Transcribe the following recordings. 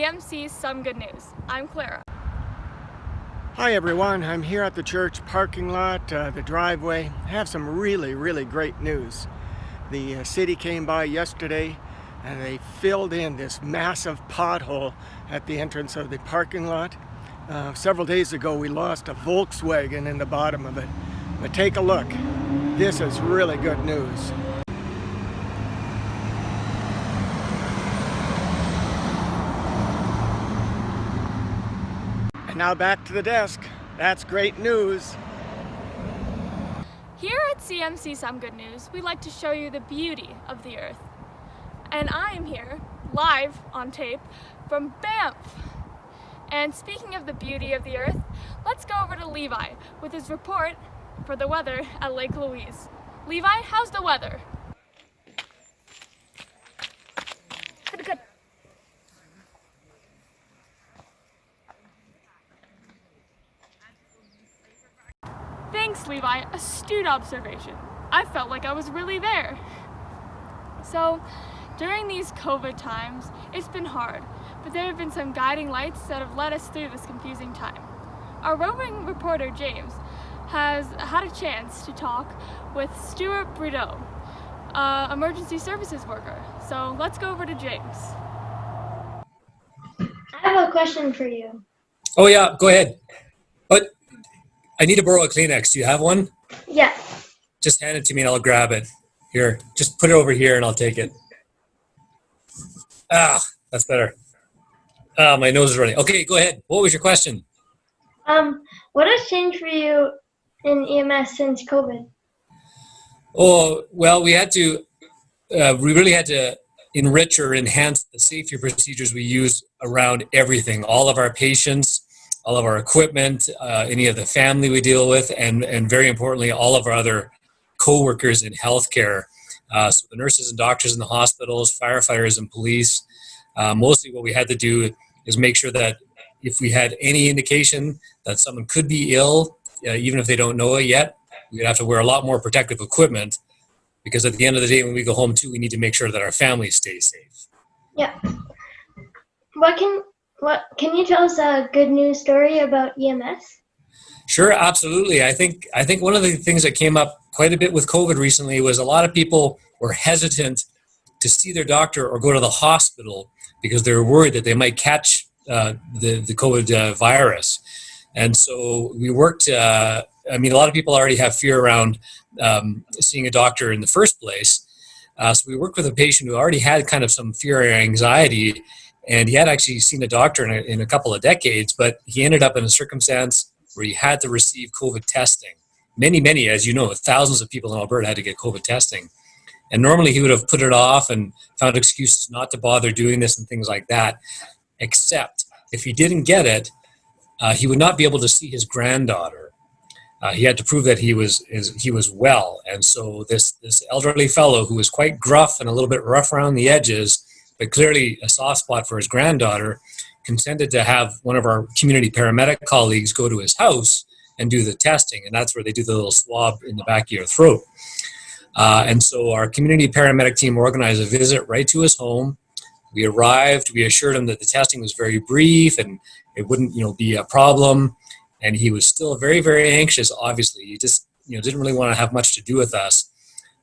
CMC's Some Good News. I'm Clara. Hi everyone, I'm here at the church parking lot, the driveway. I have some really great news. The city came by yesterday and they filled in this massive pothole at the entrance of the parking lot. Several days ago we lost a Volkswagen in the bottom of it. But take a look. This is really good news. And now back to the desk. That's great news. Here at CMC Some Good News, we like to show you the beauty of the earth. And I am here, live on tape, from Banff. And speaking of the beauty of the earth, let's go over to Levi with his report for the weather at Lake Louise. Levi, how's the weather? Good. Thanks, Levi. Astute observation. I felt like I was really there. So, during these COVID times, it's been hard, but there have been some guiding lights that have led us through this confusing time. Our roving reporter, James, has had a chance to talk with Stuart Brideau, emergency services worker. So let's go over to James. I have a question for you. Oh yeah, go ahead. But I need to borrow a Kleenex. Do you have one? Yeah. Just hand it to me and I'll grab it. Here, just put it over here and I'll take it. Ah, that's better. Ah, my nose is running. Okay, go ahead. What was your question? What has changed for you in EMS since COVID? Oh, well, we really had to enrich or enhance the safety procedures we use around everything. All of our patients, all of our equipment, any of the family we deal with, and very importantly, all of our other co-workers in healthcare. So the nurses and doctors in the hospitals, firefighters and police. Mostly what we had to do is make sure that if we had any indication that someone could be ill, even if they don't know it yet, we'd have to wear a lot more protective equipment, because at the end of the day, when we go home too, we need to make sure that our families stay safe. Yeah. Can you tell us a good news story about EMS? Sure, absolutely. I think one of the things that came up quite a bit with COVID recently was a lot of people were hesitant to see their doctor or go to the hospital because they were worried that they might catch the COVID virus. And so we worked, a lot of people already have fear around seeing a doctor in the first place. So we worked with a patient who already had kind of some fear or anxiety, and he had actually seen a doctor in a couple of decades, but he ended up in a circumstance where he had to receive COVID testing. Many, as you know, thousands of people in Alberta had to get COVID testing. And normally he would have put it off and found excuses not to bother doing this and things like that, except if he didn't get it, he would not be able to see his granddaughter. He had to prove that he was well. And so this elderly fellow, who was quite gruff and a little bit rough around the edges, but clearly a soft spot for his granddaughter, consented to have one of our community paramedic colleagues go to his house and do the testing. And that's where they do the little swab in the back of your throat. And so our community paramedic team organized a visit right to his home. We arrived, we assured him that the testing was very brief and it wouldn't, be a problem. And he was still very anxious, obviously. He just, didn't really want to have much to do with us.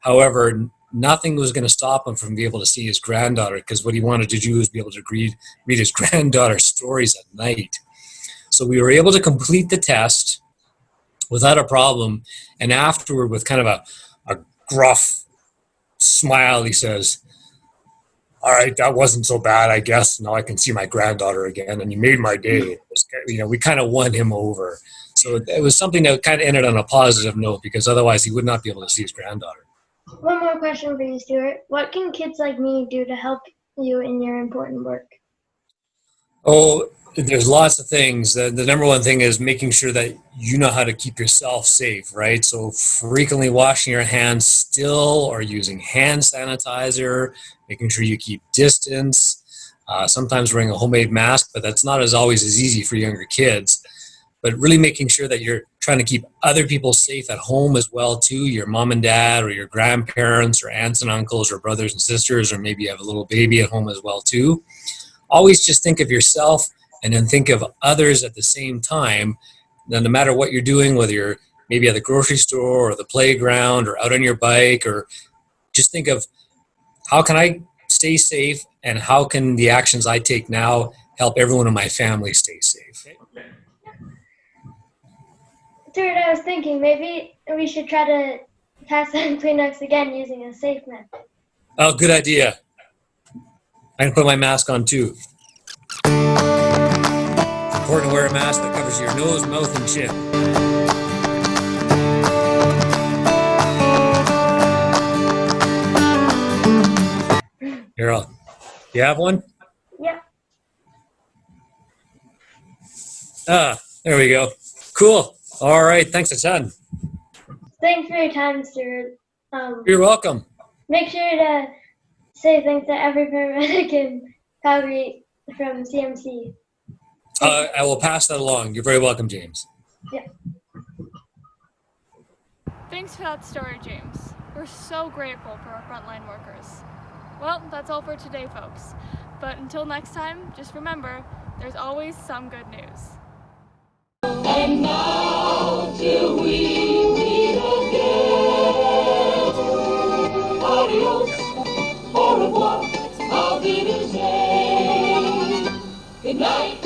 However, nothing was going to stop him from being able to see his granddaughter, because what he wanted to do was be able to read his granddaughter's stories at night. So we were able to complete the test without a problem. And afterward, with kind of a gruff smile, he says, "All right, that wasn't so bad, I guess. Now I can see my granddaughter again, and you made my day." We kind of won him over. So it was something that kind of ended on a positive note, because otherwise he would not be able to see his granddaughter. One more question for you, Stuart. What can kids like me do to help you in your important work? Oh, there's lots of things. The number one thing is making sure that you know how to keep yourself safe, right? So frequently washing your hands still, or using hand sanitizer, making sure you keep distance. Sometimes wearing a homemade mask, but that's not always as easy for younger kids. But really making sure that you're trying to keep other people safe at home as well too, your mom and dad or your grandparents or aunts and uncles or brothers and sisters, or maybe you have a little baby at home as well too. always just think of yourself and then think of others at the same time. Now, no matter what you're doing, whether you're maybe at the grocery store or the playground or out on your bike, or just think of how can I stay safe and how can the actions I take now help everyone in my family stay safe. Stuart, I was thinking maybe we should try to pass out Kleenex again using a safe method. Oh, good idea. I can put my mask on too. It's important to wear a mask that covers your nose, mouth, and chin. Here, you have one? Yep. There we go. Cool. All right. Thanks a ton. Thanks for your time, Stuart. You're welcome. Make sure to say thanks to every paramedic in Calgary from CMC. I will pass that along. You're very welcome, James. Yeah. Thanks for that story, James. We're so grateful for our frontline workers. Well, that's all for today, folks. But until next time, just remember, there's always some good news. And now till we meet again, adios, au revoir, auf Wiedersehen. Good night.